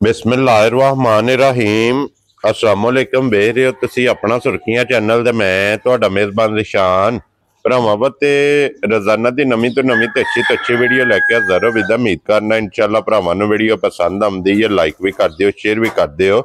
बिस्मिल्लाहिर्रहमानिर्रहीम अस्सलाम वालेकुम। वेख रहे हो तुसी अपना सुर्खियां चैनल ते मैं तुहाडा मेज़बान निशान भरावां ते रोजाना दी नवीं तो नवीं ते अच्छी वीडियो लैके हाज़र हो। विदा उम्मीद करना इंशाअल्लाह भरावां नूं वीडियो पसंद आउंदी है, लाइक भी कर दिओ, शेयर भी कर दिओ।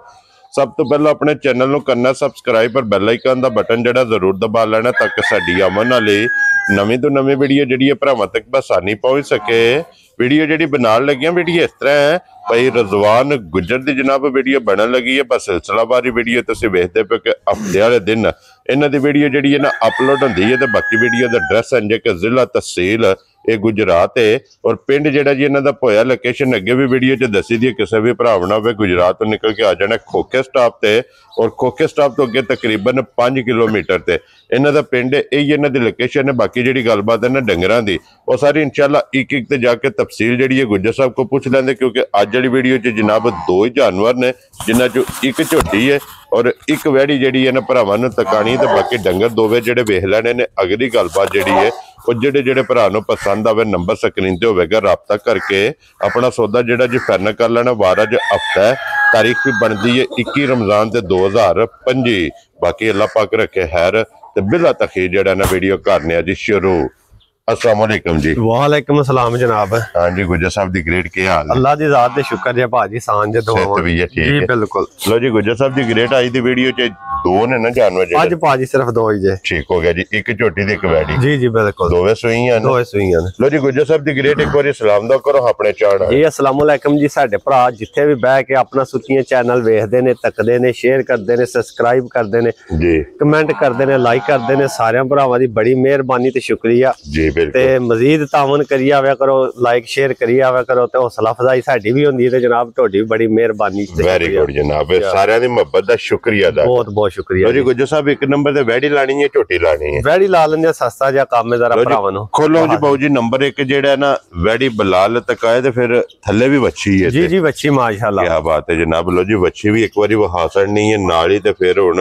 सब तो पहले अपने चैनल नूं करना सबसक्राइब और बैल आइकन दा बटन जिहड़ा जरूर दबा लेना ताकि साडी आवन वाली नवीं तो नवीं वीडियो जिहड़ी है भरावां तक बसानी पहुंच सके। वीडियो जिहड़ी बनाने लगे वीडियो इस तरह है भाई रजवान गुजर दी जनाब वीडियो बनने लगी है। बस सिलसिलावारी वीडियो तुसीं वेखदे पे कि हफ्ते वाले दिन इन्हां दी वीडियो जिहड़ी है ना अपलोड होंदी है। तो बाकी वीडियो दा एड्रैस है कि जिला तहसील ये गुजरात है और पिंड जिहड़ा जी इन्हां दा पोया लोकेशन अगे भी वीडियो च दसी दी है। किसी भी भरा ना हो गुजरात तो निकल के आ जाना खोखे स्टाप ते और खोखे स्टाप तो अगे तकरीबन 5 किलोमीटर ते इन्हां दा पिंड यही इन्हां दी लोकेशन है। बाकी जिहड़ी गलबात है ना डंगरां दी वो सारी इंशाअल्लाह एक एक ते जाके तफसील जिहड़ी है गुज्जर साहब को पूछ लेंगे क्योंकि अज वाली वीडियो च जनाब 2 ही जानवर ने जिन्हां चों एक झोटी है और एक वैड़ी जिहड़ी है ना भरावां नूं तकाणी ते बाकी डंगर दोवे जिहड़े वेख लैणे ने। अगली गलबात जिहड़ी है और जिहड़े भरा नूं पसंद आवे नंबर स्क्रीन ते होवेगा राबता करके अपना सौदा जिहड़ा जी फाइनल कर लेना। वार अज हफ्ता है, तारीख भी बनती है 21 रमजान ते 2025। बाकी अल्लाह पाक रखे खैर ते बिला तखीर जिहड़ा ना वीडियो करने जी शुरू। अस्सलाम वालेकुम जी। वालेकुम अस्सलाम जनाब। हाँ जी गुज्जर साहब दी ग्रेट के हाल है? अल्लाह दी ज़ात दे शुक्र है भाजी सांझ दुआवां भी है ठीक जी है बिल्कुल। लो जी गुज्जर साहब the great I the video च 2 ने ना जानवर आज भाजी सिर्फ 2 ही जे। ठीक हो गया जी, एक झोटी ते एक वैड़ी। जी जी बिल्कुल दोवे सूईयां ने। दोवे सूईयां ने। लो जी गुज्जर साहब दी ग्रेट एक बार सलाम दो करो अपने चाहना जी। अस्सलाम वालेकुम जी। साडे भरा जिथे भी बह के अपना सुर्खियां चैनल वेखदे ने, तकदे ने, शेयर करदे ने, सब्सक्राइब करदे ने जी, कमेंट करदे ने, लाइक करदे ने, सारे भरावां दी बड़ी मेहरबानी ते शुक्रिया जी। बिल्कुल ते मजीद तावन करी आवे करो, लाइक शेयर करी आवे करो ते हौसला अफजाई साडी भी होंदी है ते जनाब तुहाडी भी बड़ी मेहरबानी। वेरी गुड जनाब, सारे दी मोहब्बत दा शुक्रिया दा बहुत बहुत शुक्रिया। लो जी गुज्जर साहब एक नंबर ते वैड़ी लानी है झोटी लानी है? वैड़ी ला लेंदे, सस्ता जिहा काम है जरा भरावां नूं। खोलो जी बाबू जी नंबर 1 जेड़ा ना वैड़ी बलाल तक आए ते फिर थल्ले भी वच्छी है जी जी वच्छी माशाअल्लाह क्या बात है जनाब। लो जी वच्छी भी एक बारी वहा छड़नी है नाल ही ते फिर हुण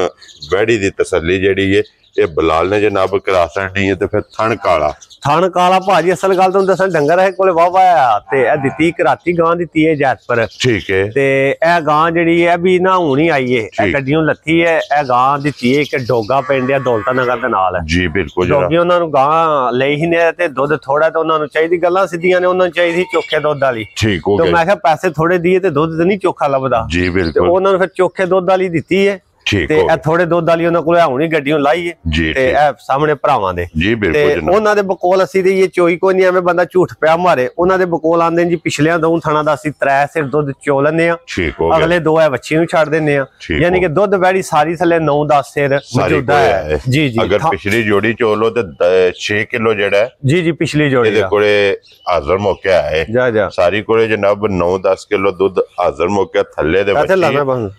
वैड़ी दी तसल्ली जेड़ी है ये बलाल ने जनाब करा छड़नी है। ते फिर थण काला भाजी असल गल तुहानूं दस्सां डंगर है कोले वाह वाह ते ए दित्ती कराती गां दित्ती है जैतपुर। ठीक है ते ए गां जेड़ी है भी ना हुणी आई है ए गड्डियों लत्थी है ए गां दित्ती है एक डोगा पिंड है दौलता नगर दे नाल जी। बिल्कुल डोगी उन्हां नूं गां लई ही ने ते दुध थोड़ा ते उन्हां नूं चाहीदी गल्लां सीधियां ने उन्हां नूं चाहीदी चोखे दुध वाली। ठीक हो गया तो मैं कहा पैसे थोड़े दिए ते दुध ते नहीं चोखा लभदा जी। बिल्कुल उन्हां नूं फिर चोखे दुध वाली दित्ती है ते ए थोड़े दुध वाली उन्हां कोल हुणी गड्डियों लाई है ते ए सामने भरावां दे जी। बिल्कुल उन्हां दे बकोल असी ते ये चोई कोई नहीं एवें बंदा झूठ पिया मारे। उन्हां दे बकोल आंदे जी पिछलियां 2 थणा दा असी 3 सिर दुध चो लैंदे आ, अगले 2 है वच्छी नूं छड्ड दिंदे आ, यानी कि दुध वैड़ी सारी थल्ले 9-10 सिर मौजूदा है जी जी। अगर पिछली जोड़ी चोलो ते 6 किलो जेड़ा है जी जी पिछली जोड़ी दे कोले हाजर मौका है जा जा सारी कोले जनाब 9-10 किलो दुध हाजर मौका थल्ले दे वच्छी।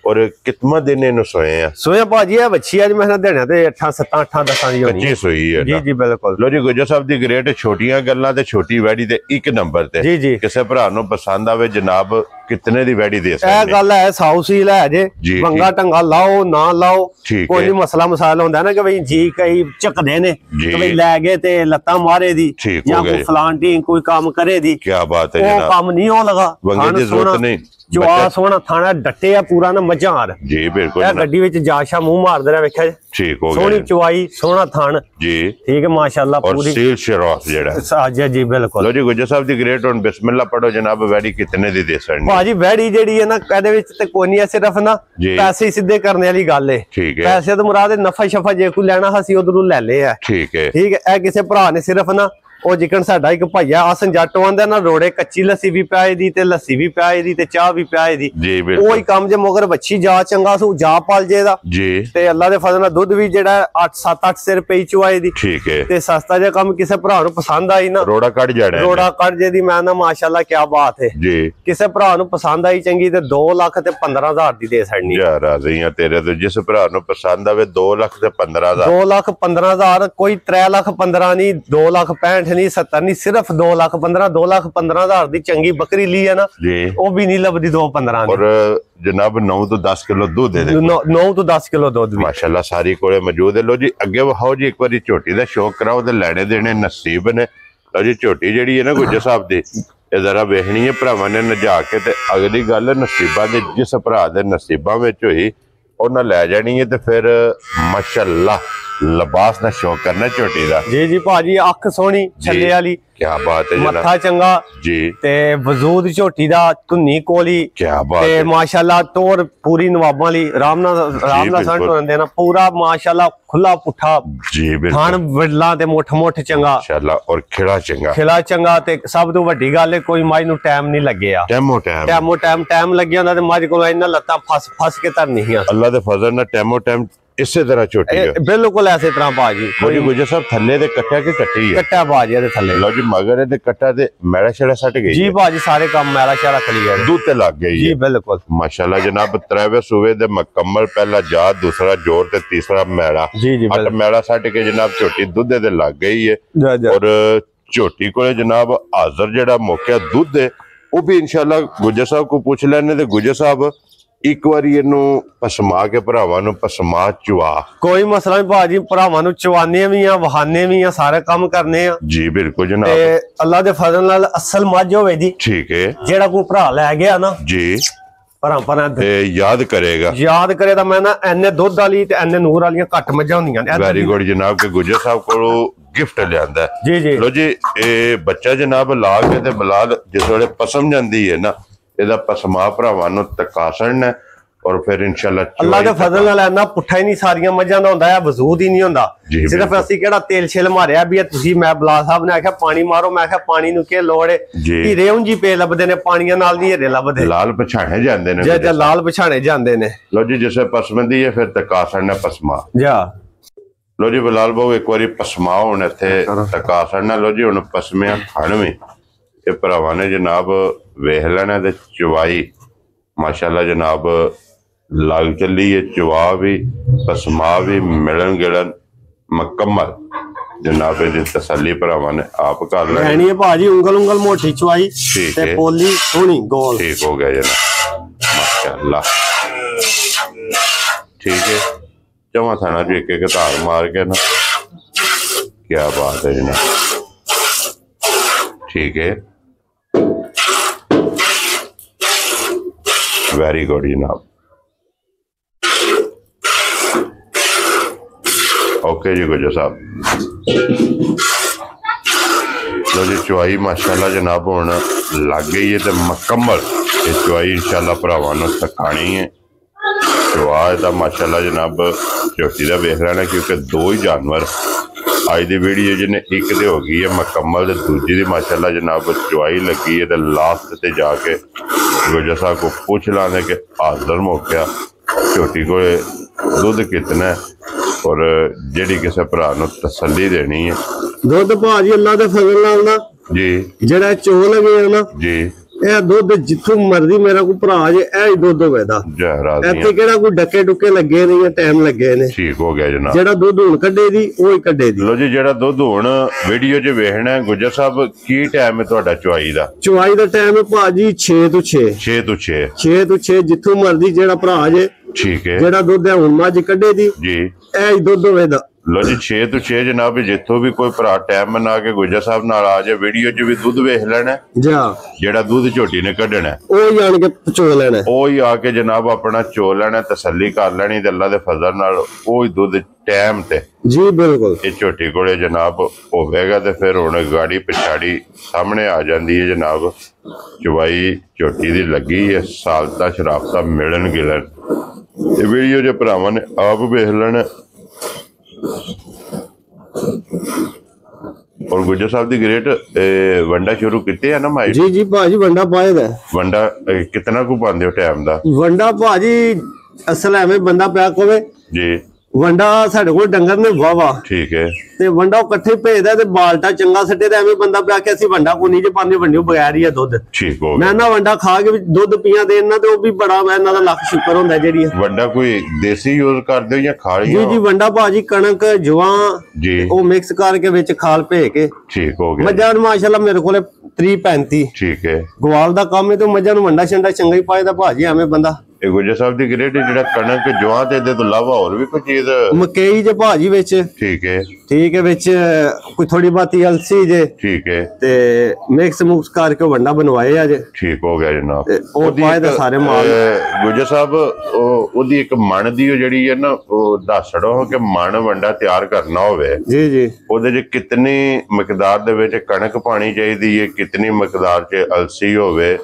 और कितना दिन इनु सोया भाजी है वच्छी अज मैं देना ते 8-7-8-10 दी होनी कच्ची सोई है जी जी बिल्कुल। लो जी गुज्जर साहब दी ग्रेट छोटियां गल्लां ते छोटी वैड़ी ते एक नंबर ते जी जी किसे भरा नूं पसंद आवे जनाब कितने दी वैड़ी दे सकदे? ए गल है साउ सील है जे बंगा टंगा लाओ ना लाओ कोई मसला मसाइल होंदा है ना कि भाई जी कई झकदे ने कि भाई लै गए ते लत्तां मारे दी या कोई फलान टी कोई काम करे दी क्या बात है जनाब काम नहीं हो लगा बंगे दी जरूरत नहीं चुआ सोना थाना डटे पूरा ना मजार जी। बिल्कुल गड्डी विच जाशा मुंह मारदे रहे वेख्या ठीक हो गया सोहनी चुआई सोना थान जी ठीक है माशाअल्लाह पूरी सील शराफ जेड़ा साजा जी। बिल्कुल लो जी गुज्जर साहब दी ग्रेट हुन बिस्मिल्लाह पढ़ो जनाब वैड़ी कितने दी दे सकनी? भाजी वैड़ी जेड़ी है ना कहदे विच ते कोई नहीं है सिर्फ ना पैसे सीधे करने वाली गल है। ठीक है पैसे तो मुराद नफा शफा जे कोई लेना हसी उधरों ले ले है ठीक है ए किसे भरा ने सिर्फ ना ਉਹ ਜਿਕਣ ਸਾਡਾ ਇੱਕ ਭਾਈਆ ਆਸਨ ਜੱਟ ਆਂਦਾ ਨਾ ਰੋੜੇ ਕੱਚੀ ਲੱਸੀ ਵੀ ਪਿਆਏ ਦੀ ਤੇ ਲੱਸੀ ਵੀ ਪਿਆਏ ਦੀ ਤੇ ਚਾਹ ਵੀ ਪਿਆਏ ਦੀ ਉਹੀ ਕੰਮ ਜੇ ਮਗਰ ਵੱਛੀ ਜਾ ਚੰਗਾ ਸੂ ਜਾ ਪਲ ਜੇਦਾ ਜੀ ਤੇ ਅੱਲਾ ਦੇ ਫਜ਼ਲ ਨਾਲ ਦੁੱਧ ਵੀ ਜਿਹੜਾ 8-7-8 ਸਿਰ ਪਈ ਚੁਆਏ ਦੀ ਠੀਕ ਹੈ ਤੇ ਸਸਤਾ ਜਿਹਾ ਕੰਮ ਕਿਸੇ ਭਰਾ ਨੂੰ ਪਸੰਦ ਆਈ ਨਾ ਰੋੜਾ ਕੱਢ ਜਾਣਾ ਰੋੜਾ ਕੱਢ ਜੇ ਦੀ ਮੈਂ ਨਾ ਮਾਸ਼ਾਅੱਲਾ ਕੀ ਬਾਤ ਹੈ ਜੀ ਕਿਸੇ ਭਰਾ ਨੂੰ ਪਸੰਦ ਆਈ ਚੰਗੀ ਤੇ 2 ਲੱਖ ਤੇ 15,000 ਦੀ ਦੇ ਛੜਨੀ ਯਾਰ ਰਾਜ਼ੀ ਆ ਤੇਰੇ ਤੋਂ ਜਿਸ ਭਰਾ ਨੂੰ ਪਸੰਦ ਆਵੇ 2 ਲੱਖ ਤੇ 15,000 2 ਲੱਖ 15,000 ਕੋਈ 3 ਲੱਖ 15 ਨਹੀਂ 2 ਲੱਖ 65 नहीं 70 नहीं सिर्फ 2 लाख 15,000 दी चंगी बकरी ली है ना वो भी नहीं लभदी 2-15 और जनाब 9 तो 10 किलो दूध दे 9 तो 10 किलो दूध माशाल्लाह सारी कोले मौजूद है। लो जी अगे वहाओ जी एक बार झोटी दा शौक कराओ ते लैने देने नसीब ने। लो जी झोटी जेड़ी है ना गुज्जर साहब दी ਇਹ ਜ਼ਰਾ ਵੇਖਣੀ ਹੈ ਭਰਾਵਾਂ ਨੇ ਨਜਾ ਕੇ ਤੇ ਅਗਲੀ ਗੱਲ ਨਸੀਬਾਂ ਦੇ ਜਿਸ ਭਰਾ ਦੇ ਨਸੀਬਾਂ ਵਿੱਚ ਹੋਈ ਉਹਨਾਂ ਲੈ ਜਾਣੀ ਹੈ ਤੇ ਫਿਰ ਮਾਸ਼ਾਅੱਲਾ ਲਿਬਾਸ ਦਾ ਸ਼ੌਕ ਕਰਨਾ ਝੋਟੀ ਦਾ। ਜੀ ਜੀ ਭਾਜੀ ਅੱਖ ਸੋਹਣੀ ਛੱਲੇ ਵਾਲੀ, ਕੀ ਬਾਤ ਹੈ, ਮੱਥਾ ਚੰਗਾ ਜੀ ਤੇ ਵਜੂਦ ਝੋਟੀ ਦਾ, ਧੁੰਨੀ ਕੋਲੀ, ਕੀ ਬਾਤ ਤੇ ਮਾਸ਼ਾਅੱਲਾ ਤੋਰ ਪੂਰੀ ਨਵਾਬਾਂ ਲਈ ਆਰਾਮ ਨਾਲ ਸੰਟ ਹੋ ਜਾਂਦੇ ਨਾ, ਪੂਰਾ ਮਾਸ਼ਾਅੱਲਾ ਖੁੱਲਾ ਪੁੱਠਾ ਜੀ ਬਿਲਕੁਲ, ਖਾਣ ਵਿੜਲਾ ਤੇ ਮੁੱਠ ਚੰਗਾ ਮਾਸ਼ਾਅੱਲਾ ਔਰ ਖਿਲਾ ਚੰਗਾ ਤੇ ਸਭ ਤੋਂ ਵੱਡੀ ਗੱਲ ਹੈ ਕੋਈ ਮੱਝ ਨੂੰ ਟਾਈਮ ਨਹੀਂ ਲੱਗਿਆ, ਟਾਈਮ ਲੱਗਿਆ ਹੁੰਦਾ ਤੇ ਮੱਝ ਕੋਲ ਇਹਨਾਂ ਲੱਤਾਂ ਫਸ ਕੇ ਧਰਨੀਆਂ। ਅੱਲਾ ਦੇ ਫਜ਼ਲ ਨਾਲ ਟਾਈਮ ਇਸੇ ਤਰ੍ਹਾਂ ਝੋਟੀ ਹੈ, ਬਿਲਕੁਲ ਐਸੇ ਤਰ੍ਹਾਂ ਬਾਜੀ। ਕੋਈ ਗੁਜਰ ਸਾਹਿਬ ਥੱਲੇ ਦੇ ਕੱਟਿਆ ਕਿ ਕੱਟੀ ਹੈ? ਕੱਟਾ ਬਾਜੀ ਦੇ ਥੱਲੇ। ਲਓ ਜੀ ਮਗਰ ਇਹਦੇ ਕੱਟਾ ਤੇ ਮੈਲਾ ਛੜਾ ਸੱਟ ਗਈ ਜੀ ਬਾਜੀ, ਸਾਰੇ ਕੰਮ ਮੈਲਾ ਛੜਾ ਕਲੀਅਰ ਦੁੱਧ ਤੇ ਲੱਗ ਗਈ ਜੀ ਬਿਲਕੁਲ ਮਾਸ਼ਾਅੱਲਾ ਜਨਾਬ। ਤਰਾਵੇ ਸੂਵੇ ਦੇ ਮੁਕੰਮਲ, ਪਹਿਲਾ ਜਾਤ, ਦੂਸਰਾ ਜੋਰ ਤੇ ਤੀਸਰਾ ਮੈਲਾ। ਜੀ ਜੀ ਮੈਲਾ ਸੱਟ ਕੇ ਜਨਾਬ ਝੋਟੀ ਦੁੱਧ ਦੇ ਲੱਗ ਗਈ ਹੈ ਔਰ ਝੋਟੀ ਕੋਲੇ ਜਨਾਬ ਹਾਜ਼ਰ ਜਿਹੜਾ ਮੌਕੇ ਦੁੱਧ ਹੈ ਉਹ ਵੀ ਇਨਸ਼ਾਅੱਲਾ ਗੁਜਰ ਸਾਹਿਬ ਕੋ ਪੁੱਛ ਲੈਣੇ ਤੇ ਗੁਜਰ ਸਾਹਿਬ ਇੱਕ ਵਾਰੀ ਇਹਨੂੰ ਪਸਮਾ ਕੇ ਭਰਾਵਾਂ ਨੂੰ ਪਸਮਾ ਚਵਾ, ਕੋਈ ਮਸਲਾ ਨਹੀਂ ਭਾਜੀ, ਭਰਾਵਾਂ ਨੂੰ ਚਵਾਨੇ ਵੀ ਆ, ਵਹਾਨੇ ਵੀ ਆ, ਸਾਰੇ ਕੰਮ ਕਰਨੇ ਆ ਜੀ ਬਿਲਕੁਲ ਜਨਾਬ। ਤੇ ਅੱਲਾ ਦੇ ਫਜ਼ਲ ਨਾਲ ਅਸਲ ਮੱਝ ਹੋਵੇ ਜੀ, ਠੀਕ ਹੈ, ਜਿਹੜਾ ਕੋਈ ਭਰਾ ਲੈ ਗਿਆ ਨਾ ਜੀ ਭਰਾ ਤੇ ਯਾਦ ਕਰੇ ਤਾਂ ਮੈਂ ਨਾ ਐਨੇ ਦੁੱਧ ਵਾਲੀ ਤੇ ਐਨੇ ਨੂਰ ਵਾਲੀਆਂ ਘੱਟ ਮੱਝਾਂ ਹੁੰਦੀਆਂ ਨੇ। ਵੈਰੀ ਗੁੱਡ ਜਨਾਬ ਕੇ ਗੁਜਰ ਸਾਹਿਬ ਕੋਲੋਂ ਗਿਫਟ ਲਿਆਂਦਾ ਜੀ ਜੀ। ਲੋ ਜੀ ਇਹ ਬੱਚਾ ਜਨਾਬ ਲਾ ਕੇ ਤੇ ਬਲਾਲ ਜਿਸ ਵੇਲੇ ਪਸਮ ਜਾਂਦੀ ਹੈ ਨਾ, ਇਹਦਾ ਪਸਮਾ ਭਰਾਵਾਂ ਨੂੰ ਤਕਾਸਣ ਹੈ ਔਰ ਫਿਰ ਇਨਸ਼ਾਅੱਲਾ ਅੱਲਾ ਦੇ ਫਜ਼ਲ ਨਾਲ ਇੰਨਾ ਪੁੱਠਾ ਹੀ ਨਹੀਂ ਸਾਰੀਆਂ ਮੱਝਾਂ ਦਾ ਹੁੰਦਾ, ਵਜੂਦ ਹੀ ਨਹੀਂ ਹੁੰਦਾ। ਸਿਰਫ ਅਸੀਂ ਕਿਹੜਾ ਤੇਲ ਛਿਲ ਮਾਰਿਆ ਵੀ ਤੁਸੀਂ, ਮੈਂ ਬਲਾਲ ਸਾਹਿਬ ਨੇ ਆਖਿਆ ਪਾਣੀ ਮਾਰੋ, ਮੈਂ ਆਖਿਆ ਪਾਣੀ ਨੂੰ ਕੀ ਲੋੜ ਹੈ, ਹੀਰੇ ਉਂਝ ਪੇ ਲੱਭਦੇ ਨੇ, ਪਾਣੀਆਂ ਨਾਲ ਨਹੀਂ ਹੀਰੇ ਲੱਭਦੇ, ਲਾਲ ਪਛਾਣੇ ਜਾਂਦੇ ਨੇ ਜੇ ਲਾਲ ਪਛਾਣੇ ਜਾਂਦੇ ਨੇ। ਲੋ ਜੀ ਜਿਸੇ ਪਸਮੰਦੀ ਹੈ ਫਿਰ ਤਕਾਸਣ ਹੈ ਪਸਮਾ ਜਾ। ਲੋ ਜੀ ਬਲਾਲ ਬਾਬੂ ਇੱਕ ਵਾਰੀ ਪਸਮਾ ਹੁਣ ਇੱਥੇ ਤਕਾਸਣ ਹੈ। ਲੋ ਜੀ ਹੁਣ ਪਸਮਿਆਂ ਖਾਣਵੇਂ ਇਹ ਭਰਾਵਾਂ ਨੇ ਜਨਾਬ ਵੇਖ ਲੈਣਾ ਤੇ ਚਵਾਈ ਮਾਸ਼ਾਅੱਲਾ ਜਨਾਬ ਲੱਗ ਚੱਲੀ ਹੈ, ਚਵਾ ਵੀ ਪਸਮਾ ਵੀ ਮਿਲਣ ਗਿਲਣ ਮੁਕੰਮਲ ਜਨਾਬ ਦੀ ਤਸੱਲੀ ਭਰਾਵਾਂ ਨੇ ਆਪ ਕਰ ਲੈਣੀ ਹੈ ਭਾਜੀ। ਉਂਗਲ ਮੋਟੀ ਚਵਾਈ ਤੇ ਪੋਲੀ ਸੋਹਣੀ ਗੋਲ, ਠੀਕ ਹੋ ਗਿਆ ਜਨਾਬ ਮਾਸ਼ਾਅੱਲਾ, ਠੀਕ ਹੈ। ਚਵਾਂ ਥਾਣਾ ਜੀ ਇੱਕ ਧਾਰ ਮਾਰ ਕੇ ਨਾ, ਕੀ ਬਾਤ ਹੈ ਜਨਾਬ, ठीक है, वेरी गुड जनाब। ओके जी गुजर साहब, लो जी चुवाई माशाल्लाह जनाब हुण लग गई है तो मुकम्मल ये चुवाई इंशाल्लाह भरावां नूं सिखानी है। चुवा दा माशाल्लाह जनाब झोटी दा वेख लेना, क्योंकि दो ही जानवर अज की वीडियो जिन्हें एक तो हो गई है मुकम्मल, दूजी की माशाल्लाह जनाब चुवाई लगी है। तो लास्ट से जाके गुजर साहब को पूछ लाने कि हाजिर मौका झोटी को दुध कितना है और जी किसी भरा तसल्ली देनी है। दुध भाजी अल्लाह के फजल नाल ना जी जेड़ा चो लगे ना जी, ਇਹ ਦੁੱਧ ਜਿੱਥੋਂ ਮਰਜ਼ੀ ਮੇਰਾ ਕੋਈ ਭਰਾ ਜੇ ਇਹ ਹੀ ਦੁੱਧ ਹੋਵੇਦਾ, ਇੱਥੇ ਕਿਹੜਾ ਕੋਈ ਡੱਕੇ ਡੁੱਕੇ ਲੱਗੇ ਨਹੀਂ, ਟਾਈਮ ਲੱਗੇ ਨੇ। ਠੀਕ ਹੋ ਗਿਆ ਜਨਾਬ, ਜਿਹੜਾ ਦੁੱਧ ਹੁਣ ਕੱਢੇ ਦੀ ਉਹ ਹੀ ਕੱਢੇ ਦੀ। ਲੋ ਜੀ ਜਿਹੜਾ ਦੁੱਧ ਹੁਣ ਵੀਡੀਓ 'ਚ ਵੇਖਣਾ ਗੁਜਰ ਸਾਹਿਬ ਕੀ ਟਾਈਮ ਹੈ ਤੁਹਾਡਾ ਚੁਆਈ ਦਾ? ਚੁਆਈ ਦਾ ਟਾਈਮ ਹੈ ਭਾਜੀ 6 ਤੋਂ 6 ਜਿੱਥੋਂ ਮਰਜ਼ੀ ਜਿਹੜਾ ਭਰਾ ਜੇ, ਠੀਕ ਹੈ, ਜਿਹੜਾ ਦੁੱਧ ਹੈ ਹੁਣ ਮੱਝ ਕੱਢੇ ਦੀ ਜੀ ਇਹ ਹੀ ਦੁੱਧ ਹੋਵੇਦਾ। लो जी 6 ਤੋਂ 6 जनाब जिथों भी कोई भरा टाइम बना के गुजर साहब नाल आ जाए, वीडियो च भी दुध वेख लेना जा, जेड़ा दुध झोटी ने कढ़ना ओ जान के चो लेना, ओ ही आके जनाब अपना चो लेना, तसल्ली कर लेनी ते अल्लाह दे फजल नाल ओ ही दुध टाइम ते जी बिल्कुल ये झोटी कोले जनाब होवेगा। ते फिर हुण गाड़ी पिछाड़ी सामने आ जांदी है जनाब, चवाई झोटी दी लगी है, सालता शराबता मिलन गिलन। ये वीडियो जो भरावां ने आप वेख लेना। और गुजर साहब दी ग्रेट वंडा शुरू किते है ना माई? जी जी भाजी वंडा पाए दा। वंडा कितना को पांदे हो टाइम दा? वंडा भाजी असल है बंदा पिया कोवे जी, वंडा साडे कोल डंगर ने वावा, ठीक है, ते वंडा इकट्ठे भेजदा ते बाल्टा चंगा सट्टे ते एवें बंदा पिया के असि वंडा को नहीं जे पांदे, वंडियो बगैर ही है दुध। ठीक हो गया, मैं ना वंडा खा के दुध पिया देना ते ओ भी बड़ा इन्हां दा लख शुक्र हुंदा जेड़ी वंडा कोई देसी यूज करदे हो या खाली? जी जी वंडा भाजी कणक जवां जी ओ मिक्स करके विच खाल भे के, ठीक हो गया। मज्जां माशाल्लाह मेरे कोले 30-35, ठीक है, ग्वाल दा काम है तो मज्जां नूं वंडा छंडा चंगा ही पाएदा भाजी, एवें बंदा ਇਹ ਗੁਜਰ ਸਾਹਿਬ ਦੀ ਗ੍ਰੇਡ ਜਿਹੜਾ ਕਣਕ ਜਵਾਂ ਤੇ ਇਹਦੇ ਤੋਂ ਇਲਾਵਾ ਹੋਰ ਵੀ ਕੋਈ ਚੀਜ਼ ਮਕਈ ਜੇ ਭਾਜੀ ਵਿੱਚ ਠੀਕ ਹੈ ਵਿੱਚ ਕੋਈ ਥੋੜੀ ਬਾਤੀ ਅਲਸੀ ਜੇ ਠੀਕ ਹੈ ਤੇ ਮਿਕਸ ਮੁਕਸ ਕਰਕੇ ਵੰਡਾ ਬਣਵਾਏ ਆ ਜੇ ਠੀਕ ਹੋ ਗਿਆ ਜਨਾਬ ਉਹ ਪਾਏ ਦੇ ਸਾਰੇ ਮਾਲ ਗੁਜਰ ਸਾਹਿਬ ਉਹਦੀ ਇੱਕ ਮਣ ਦੀ ਜਿਹੜੀ ਹੈ ਨਾ ਉਹ ਦੱਸ ਛੜੋ ਕਿ ਮਣ ਵੰਡਾ ਤਿਆਰ ਕਰਨਾ ਹੋਵੇ ਜੀ ਉਹਦੇ ਚ ਕਿਤਨੀ ਮਿਕਦਾਰ ਦੇ ਵਿੱਚ ਕਣਕ ਪਾਣੀ ਚਾਹੀਦੀ ਹੈ ਕਿਤਨੀ ਮਿਕਦਾਰ ਚ ਅਲਸੀ ਹੋਵੇ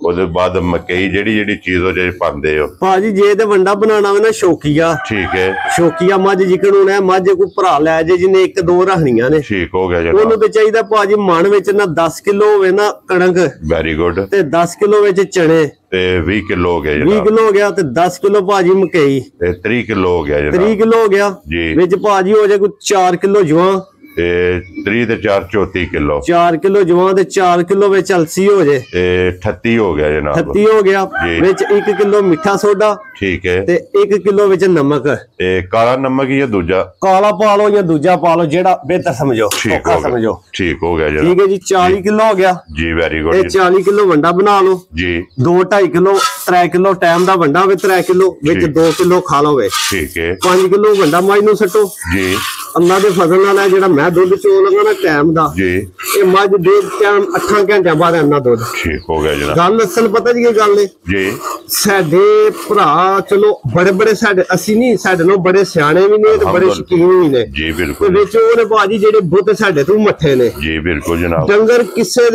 ਉਹਦੇ ਬਾਅਦ ਮਕਈ ਜਿਹੜੀ ਚੀਜ਼ ਉਹ ਜੇ ਪਾਉਂਦੇ ਹੋ ਭਾਜੀ ਜੇ ਤੇ ਵੰਡਾ ਬਣਾਉਣਾ ਹੋਵੇ ਨਾ ਸ਼ੌਕੀਆ ਠੀਕ ਹੈ ਸ਼ੌਕੀਆ ਮੱਝ ਜਿਕਣ ਹੋਣਾ ਮੱਝ ਕੋਈ ਭਰਾ ਲੈ ਜੇ ਜਿਹਨੇ ਇੱਕ ਦੋ ਰੱਖਣੀਆਂ ਨੇ ਠੀਕ ਹੋ ਗਿਆ ਜਨਾਬ ਉਹਨੂੰ ਤੇ ਚਾਹੀਦਾ ਭਾਜੀ ਮਣ ਵਿੱਚ ਨਾ 10 ਕਿਲੋ ਹੋਵੇ ਨਾ ਕਣਕ ਵੈਰੀ ਗੁੱਡ ਤੇ 10 ਕਿਲੋ ਵਿੱਚ ਚਣੇ ਤੇ 20 ਕਿਲੋ ਹੋ ਗਿਆ 20 ਕਿਲੋ ਹੋ ਗਿਆ ਤੇ 10 ਕਿਲੋ ਭਾਜੀ ਮਕਈ ਤੇ 30 ਕਿਲੋ ਹੋ ਗਿਆ ਜਨਾਬ 30 ਕਿਲੋ ਹੋ ਗਿਆ ਵਿੱਚ ਭਾਜੀ ਹੋ ਜਾਏ ਕੋਈ 4 ਕਿਲੋ ਜਵਾਂ ਤੇ 30 ਤੇ 4 34 ਕਿਲੋ 4 ਕਿਲੋ ਜਵਾਂ ਤੇ 4 ਕਿਲੋ ਵਿੱਚ ਅਲਸੀ ਹੋ ਜੇ ਤੇ 38 ਹੋ ਗਿਆ ਜਨਾਬ 38 ਹੋ ਗਿਆ ਵਿੱਚ 1 ਕਿਲੋ ਮਿੱਠਾ ਸੋਡਾ ਠੀਕ ਹੈ ਤੇ 1 ਕਿਲੋ ਵਿੱਚ ਨਮਕ ਤੇ ਕਾਲਾ ਨਮਕ ਜਾਂ ਦੂਜਾ ਕਾਲਾ ਪਾ ਲਓ ਜਾਂ ਦੂਜਾ ਪਾ ਲਓ ਜਿਹੜਾ ਬਿਹਤਰ ਸਮਝੋ ਔਖਾ ਸਮਝੋ ਠੀਕ ਹੋ ਗਿਆ ਜਨਾਬ ਠੀਕ ਹੈ ਜੀ 40 ਕਿਲੋ ਹੋ ਗਿਆ ਜੀ ਵੈਰੀ ਗੁੱਡ ਇਹ 40 ਕਿਲੋ ਵੰਡਾ ਬਣਾ ਲਓ ਜੀ 2.5 ਕਿਲੋ 3 ਕਿਲੋ ਟਾਈਮ ਦਾ ਵੰਡਾ ਹੋਵੇ 3 ਕਿਲੋ ਵਿੱਚ 2 ਕਿਲੋ ਖਾ ਲਓਵੇ ਠੀਕ ਹੈ 5 ਕਿਲੋ ਵੰਡਾ ਮਾਈ ਨੂੰ ਸੱਟੋ ਜੀ ਅੱਲਾ ਦੇ ਫਜ਼ਲ ਨਾਲ ਜਿਹੜਾ ਮੈਂ ਦੁੱਧ ਚੋ ਲਗਾ ਨਾ ਟਾਈਮ ਦਾ ਜੀ ਇਹ ਮੱਝ ਦੇ ਟਾਈਮ 8 ਘੰਟਿਆਂ ਬਾਅਦ ਇੰਨਾ ਦੁੱਧ ਠੀਕ ਹੋ ਗਿਆ ਜਨਾਬ ਗੱਲ ਅਸਲ ਪਤਾ ਜੀ ਕੀ ਗੱਲ ਹੈ ਜੀ ਸਾਡੇ ਭਰਾ ਚਲੋ ਬੜੇ ਸਾਡੇ ਅਸੀਂ ਨਹੀਂ ਸਾਡੇ ਨਾਲ ਬੜੇ ਸਿਆਣੇ ਵੀ ਨੇ ਤੇ ਬੜੇ ਸ਼ਕੀਨ ਵੀ ਨੇ ਜੀ ਬਿਲਕੁਲ ਵਿੱਚ ਉਹਨੇ ਭਾਜੀ ਜਿਹੜੇ ਬੁੱਤ ਸਾਡੇ ਤੋਂ ਮੱਠੇ ਨੇ ਜੀ ਬਿਲਕੁਲ ਜਨਾਬ ਡੰਗਰ ਕਿਸੇ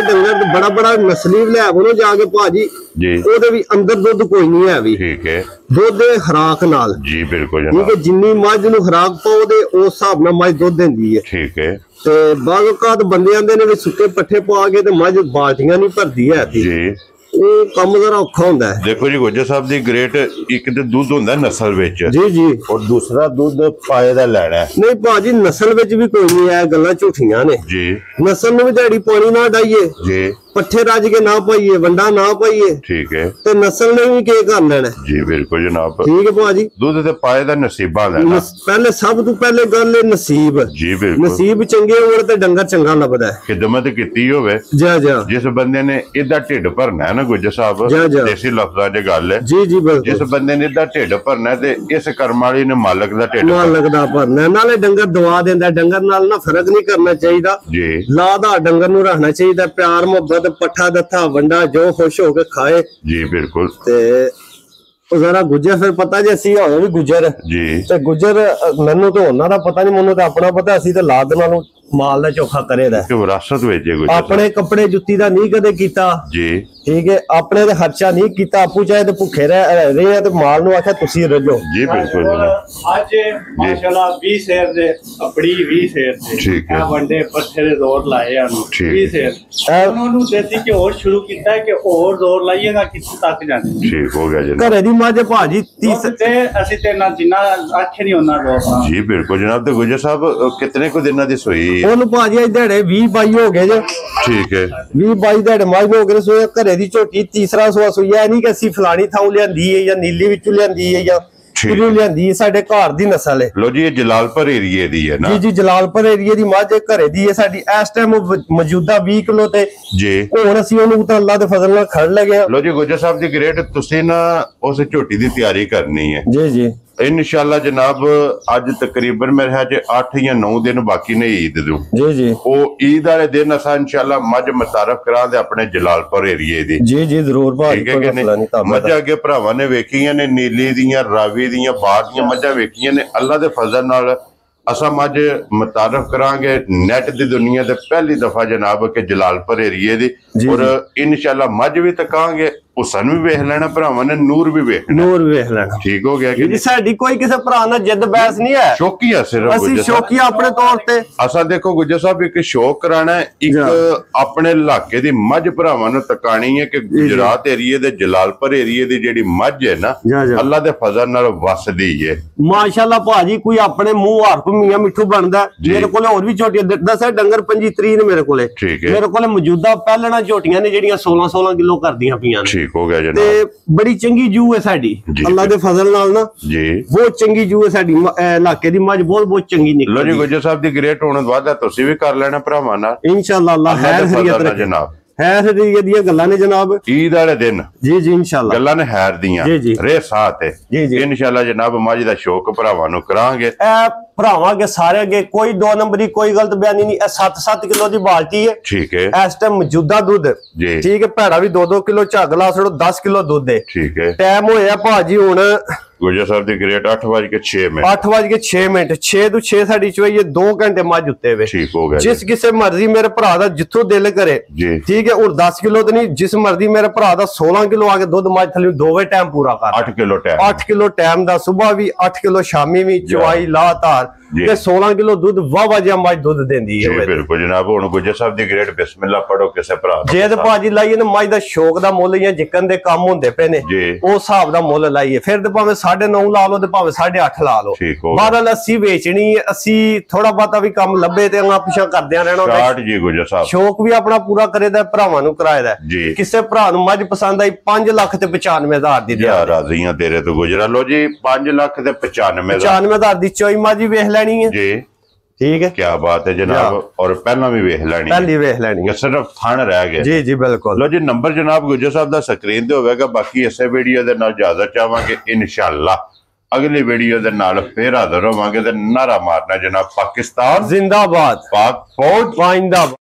ਡੰਗਰ ਬੜਾ ਨਸਲੀ ਲੈ ਉਹਨੂੰ ਜਾ ਕੇ ਭਾਜੀ ਜੀ ਉਹਦੇ ਵੀ ਅੰਦਰ ਦੁੱਧ ਕੋਈ ਨਹੀਂ ਹੈ ਵੀ ਠੀਕ ਹੈ ਦੁੱਧ ਖੁਰਾਕ ਨਾਲ ਜੀ ਬਿਲਕੁਲ ਜਨਾਬ ਠੀਕ ਹੈ ਜਿੰਨੀ ਮੱਝ ਨੂੰ ਖੁਰਾਕ ਪਾਓ ਦੇ ਉਸ ਹਿਸਾਬ ਨਾਲ ਮੱਝ ਦੁੱਧ ਦਿੰਦੀ ਹੈ ਠੀਕ ਹੈ ਤੇ ਬਾਗਕਾਤ ਬੰਦੇ ਆਂਦੇ ਨੇ ਵੀ ਸੁੱਕੇ ਪੱਠੇ ਪਾ ਕੇ ਤੇ ਮੱਝ ਬਾਲਟੀਆਂ ਨਹੀਂ ਭਰਦੀ ਹੈ ਜੀ ਉਹ ਕੰਮ ਜ਼ਰਾ ਔਖਾ ਹੁੰਦਾ ਹੈ ਦੇਖੋ ਜੀ ਗੁੱਜਰ ਸਾਹਿਬ ਦੀ ਗ੍ਰੇਟ ਇੱਕ ਤੇ ਦੁੱਧ ਹੁੰਦਾ ਨਸਲ ਵਿੱਚ ਜੀ ਔਰ ਦੂਸਰਾ ਦੁੱਧ ਪਾਏ ਦਾ ਲੈਣਾ ਨਹੀਂ ਭਾਜੀ ਨਸਲ ਵਿੱਚ ਵੀ ਕੋਈ ਨਹੀਂ ਹੈ ਗੱਲਾਂ ਝੂਠੀਆਂ ਨੇ ਜੀ ਨਸਲ ਨੂੰ ਵੀ ਦਿਹਾੜੀ ਪਾਣੀ ਨਾ ਡਾਈਏ ਜੀ ਪੱਠੇ ਰੱਜ ਕੇ ਨਾ ਪਾਈਏ ਵੰਡਾ ਨਾ ਪਾਈਏ ਠੀਕ ਹੈ ਤੇ ਨਸਲ ਨੇ ਵੀ ਕੀ ਕਰ ਲੈਣਾ ਜੀ ਬਿਲਕੁਲ ਜਨਾਬ ਠੀਕ ਹੈ ਭਾਜੀ ਦੁੱਧ ਤੇ ਪਾਏ ਦਾ ਨਸੀਬਾਂ ਲੈਣਾ ਪਹਿਲੇ ਸਭ ਤੋਂ ਪਹਿਲੇ ਗੱਲ ਹੈ ਨਸੀਬ ਜੀ ਬਿਲਕੁਲ ਨਸੀਬ ਚੰਗੇ ਹੋਣ ਤੇ ਡੰਗਰ ਚੰਗਾ ਲੱਭਦਾ ਹੈ ਖਿਦਮਤ ਕੀਤੀ ਹੋਵੇ ਜਿਸ ਬੰਦੇ ਨੇ ਇਹਦਾ ਢਿੱਡ ਭਰਨਾ ਹੈ ਨਾ ਗੁੱਜਰ ਸਾਹਿਬ ਦੇਸੀ ਲਫ਼ਜ਼ਾਂ 'ਚ ਗੱਲ ਹੈ ਜੀ ਬਿਲਕੁਲ ਜਿਸ ਬੰਦੇ ਨੇ ਇਹਦਾ ਢਿੱਡ ਭਰਨਾ ਤੇ ਇਸ ਕਰਮ ਵਾਲੀ ਨੇ ਮਾਲਕ ਦਾ ਢਿੱਡ ਭਰਨਾ ਨਾਲੇ ਡੰਗਰ ਦਵਾ ਦਿੰਦਾ ਡੰਗਰ ਨਾਲ ਨਾ ਫਰਕ ਨਹੀਂ ਕਰਨਾ ਚਾਹੀਦਾ ਜੀ ਲਾਦਾ ਡੰਗਰ ਨੂੰ ਰੱਖਣਾ ਚਾਹੀਦਾ ਪਿਆਰ ਮੁਹੱਬਤ ਪੱਠਾ ਦੱਥਾ ਵੰਡਾ ਜੋ ਖੁਸ਼ ਹੋ ਕੇ ਖਾਏ ਜੀ ਬਿਲਕੁਲ ਤੇ ਉਹ ਜ਼ਰਾ ਗੁੱਜਰ ਫਿਰ ਪਤਾ ਜੇ ਅਸੀਂ ਹੋਏ ਵੀ ਗੁੱਜਰ ਜੀ ਤੇ ਗੁੱਜਰ ਮੈਨੂੰ ਤਾਂ ਉਹਨਾਂ ਦਾ ਪਤਾ ਨਹੀਂ ਮੈਨੂੰ ਤਾਂ ਆਪਣਾ ਪਤਾ ਅਸੀਂ ਤਾਂ ਲਾਦ ਨਾਲੋਂ ਮਾਲ ਦਾ ਚੋਖਾ ਕਰੇਦਾ ਵਿਰਾਸਤ ਵਿੱਚ ਆਪਣੇ ਕੱਪੜੇ ਜੁੱਤੀ ਦਾ ਨਹੀਂ ਕਦੇ ਕੀਤਾ ਜੀ ਠੀਕ ਹੈ ਆਪਣੇ ਤੇ ਖਰਚਾ ਨਹੀਂ ਕੀਤਾ ਆਪੂ ਚਾਹੇ ਤੇ ਭੁੱਖੇ ਰਹੇ ਆ ਤੇ ਮਾਲ ਨੂੰ ਆਖਿਆ ਤੁਸੀਂ ਰੱਜੋ ਜੀ ਬਿਲਕੁਲ ਅੱਜ ਮਾਸ਼ਾਅੱਲਾ 20 ਸ਼ੇਰ ਦੇ ਆਪਣੀ 20 ਸ਼ੇਰ ਦੇ ਠੀਕ ਹੈ ਵੰਡੇ ਪੱਠੇ ਦੇ ਦੌਰ ਲਾਏ ਹਨ 20 ਸ਼ੇਰ ਉਹਨਾਂ ਨੂੰ ਦੇਸੀ ਕਿ ਹੋਰ ਸ਼ੁਰੂ ਕੀਤਾ ਕਿ ਹੋਰ ਦੌਰ ਲਾਈਏਗਾ ਕਿੱਥੇ ਤੱਕ ਜਾਣੇ ਠੀਕ ਹੋ ਗਿਆ ਜੀ ਘਰੇ ਦੀ ਮੱਝ ਭਾਜੀ 30 ਤੇ ਅਸੀਂ ਤੇ ਨਾ ਜਿੰਨਾ ਅੱਖ ਨਹੀਂ ਉਹਨਾਂ ਦੌਰ ਜੀ ਬਿਲਕੁਲ ਜਨਾਬ ਤੇ ਗੁੱਜਰ ਸਾਹਿਬ ਕਿਤਨੇ ਕੁ ਦਿਨਾਂ ਦੀ ਸੋਈ ਉਹਨੂੰ ਭਾਜੀ ਦਿਹਾੜੇ 20-22 ਹੋ ਗਏ ਜੇ ਠੀਕ ਹੈ 20-22 ਦਿਹਾੜੇ ਮੱਝ ਹੋ ਗਏ ਸੋਇਆ ਘਰੇ ਦੀ ਝੋਟੀ ਤੀਸਰਾ ਸੂਆ ਸੋਈ ਹੈ ਨਹੀਂ ਕਿ ਅਸੀਂ ਫਲਾਣੀ ਥਾਂ ਲਿਆਂਦੀ ਹੈ ਜਾਂ ਨੀਲੀ ਵਿੱਚੋਂ ਲਿਆਂਦੀ ਹੈ ਜਾਂ ਕਿਹੜੀ ਲਿਆਂਦੀ ਸਾਡੇ ਘਰ ਦੀ ਨਸਲ ਹੈ ਲੋ ਜੀ ਇਹ ਜਲਾਲਪੁਰ ਏਰੀਏ ਦੀ ਹੈ ਨਾ ਜੀ ਜਲਾਲਪੁਰ ਏਰੀਏ ਦੀ ਮੱਝ ਘਰੇ ਦੀ ਹੈ ਸਾਡੀ ਇਸ ਟਾਈਮ ਮੌਜੂਦਾ 20 ਕਿਲੋ ਤੇ ਜੀ ਹੁਣ ਅਸੀਂ ਉਹਨੂੰ ਤਾਂ ਅੱਲਾ ਦੇ ਫਜ਼ਲ ਨਾਲ ਖੜ ਲਗੇ ਲੋ ਜੀ ਗੁੱਜਰ ਸਾਹਿਬ ਦੀ ਗ੍ਰੇਟ ਤੁਸੀਂ ਨਾ ਉਸ ਝੋਟੀ ਦੀ ਤਿਆਰੀ ਕਰਨੀ ਹੈ ਜੀ इंशाल्लाह जनाब अज तकरीबन मेरे ख्याल 8 या 9 दिन बाकी ने ईद दू जी ईद वाले दिन असा इंशाल्लाह मझ मुतारफ करा दे अपने जलालपुर एरिए दी जी जरूर मझ अगे भरावां ने वेखियां ने नीली दियां रावी दियां बार दियां मझां वेखियां ने अल्लाह दे फजल नाल असा मझ मुतारफ करांगे नेट दी दुनिया दे पहली दफा जनाब के जलालपुर एरिए दी और इंशाल्लाह मझ भी तकांगे हुसन भी वेख लेना भरावां ने नूर भी वेख लेना ठीक हो गया कि साडी कोई किसी भरा नाल जिद बहस नहीं है शौकीया सिर्फ असि शौकीया अपने तौर ते असा देखो गुज्जर साहब एक शौक कराना है एक अपने इलाके दी मझ भरावां नूं तकानी है कि गुजरात एरिए दे जलालपुर एरिए दी जेड़ी मझ है ना अल्लाह दे फजल नाल वसदी है माशाअल्लाह भाजी कोई अपने मुंह हरफ मियां मिठू बनदा मेरे कोले और भी छोटी दस डंगर 25-30 ने मेरे कोले मेरे कोले मौजूदा पहलना झोटियां ने जेड़ियां 16 किलो करदियां पियां ने हो गया जनाब बड़ी चंगी जू है साडी अल्लाह दे फजल नाल ना जी बहुत चंगी जू है साडी इलाके दी मझ बहुत चंगी निकली लो जी गुज्जर साहब दी ग्रेट होने बाद तुसी भी कर लेना भरावां नाल इंशाअल्लाह अल्लाह खैर खैरियत रखे जनाब है दी गल्लां ने जनाब ईद वाले दिन जी जी इंशाल्लाह गल्लां ने हैर दियां रे साथ है जी जी इंशाल्लाह जनाब मझ दा शौक भरावां नूं करांगे भरावां के सारे अगे कोई 2 नंबरी कोई गलत बयानी नहीं 7-7 किलो दी बाल्टी है ठीक है इस टाइम मौजूदा दूध ठीक है भैड़ा भी 2-2 किलो झग ला छड़ो 10 किलो दूध है ठीक है टाइम होया भाजी हुण गुजर साहब दी ग्रेट 8:06 8:06 6 ਤੋਂ 6 ਸਾਡੀ ਚੋਈ 2 ਘੰਟੇ ਮੱਝ ਉੱਤੇ ਵੇ ਠੀਕ ਹੋ ਗਿਆ ਜਿਸ ਕਿਸੇ ਮਰਜ਼ੀ ਮੇਰੇ ਭਰਾ ਦਾ ਜਿੱਥੋਂ ਦਿਲ ਕਰੇ ਠੀਕ ਹੈ ਹੁਣ 10 ਕਿਲੋ ਤੇ ਨਹੀਂ ਜਿਸ ਮਰਜ਼ੀ ਮੇਰੇ ਭਰਾ ਦਾ 16 ਕਿਲੋ ਆ ਕੇ ਦੁੱਧ ਮੱਝ ਥੱਲੇ ਦੋਵੇਂ ਟਾਈਮ ਪੂਰਾ ਕਰ 8 ਕਿਲੋ ਟਾਈਮ ਦਾ ਸਵੇਰ ਵੀ 8 ਕਿਲੋ ਸ਼ਾਮੀ ਵੀ ਚਵਾਈ ਲਾਤਾਰ ਤੇ 16 ਕਿਲੋ ਦੁੱਧ ਵਾਵਾ ਜਿਹਾ ਮੱਝ ਦੁੱਧ ਦਿੰਦੀ ਹੈ ਜੀ ਬਿਲਕੁਲ ਜਨਾਬ ਹੁਣ ਗੁਜਰ ਸਾਹਿਬ ਦੀ ਗ੍ਰੇਟ ਬਿਸਮਿਲ੍ਲਾ ਪੜੋ ਕਿਸੇ ਭਰਾ ਜੇ ਤੇ ਭਾਜੀ ਲਾਈਏ ਨਾ ਮੱਝ ਦਾ ਸ਼ੌਕ ਦਾ ਮੁੱਲ ਜਾਂ ਜਿੱਕਣ ਦੇ ਕੰਮ ਹੁੰਦੇ ਪਏ ਨੇ ਉਹ ਹਿਸਾਬ ਦਾ ਮੁੱਲ ਲਾਈਏ ਫਿਰ ਤੇ ਭਾਵੇਂ 9.5 ਲਾ ਲਓ ਤੇ ਭਾਵੇਂ 8.5 ਲਾ ਲਓ ਬਾਹਰ ਅਸੀਂ ਵੇਚਣੀ ਅਸੀਂ ਥੋੜਾ ਬਹੁਤਾ ਵੀ ਕੰਮ ਲੱਭੇ ਤੇ ਅੰਗਾ ਪਿਛਾ ਕਰਦਿਆਂ ਰਹਿਣਾ ਜੀ ਗੁਜਰ ਸਾਹਿਬ ਸ਼ੌਕ ਵੀ ਆਪਣਾ ਪੂਰਾ ਕਰੇਦਾ ਭਰਾਵਾਂ ਨੂੰ ਕਰਾਇਦਾ ਕਿਸੇ ਭਰਾ ਨੂੰ ਮੱਝ ਪਸੰਦ ਆਈ 5 ਲੱਖ ਤੇ 95,000 ਦੀ ਦਿਆ ਰਾਜ਼ੀਆਂ ਤੇਰੇ ਤੋਂ ਗੁਜਰਾ ਲੋ ਜੀ 5 ਲੱਖ ਤੇ 95,000 ਦੀ ਚੋਈ ਮੱਝ ਵੇਖ ਲੈਣੀ ਹੈ ठीक है क्या बात है जनाब और पहला भी वेख लैनी पहली वेख लैनी सिर्फ थन रह गए जी जी बिल्कुल लो जी नंबर जनाब गुजर साहब दा स्क्रीन ते होवेगा बाकी इसे वीडियो दे नाल इजाजत चाहांगे इंशाअल्लाह अगली वीडियो दे नाल फिर हाजिर होवांगे ते नारा मारना जनाब पाकिस्तान जिंदाबाद पाक फौज जिंदाबाद।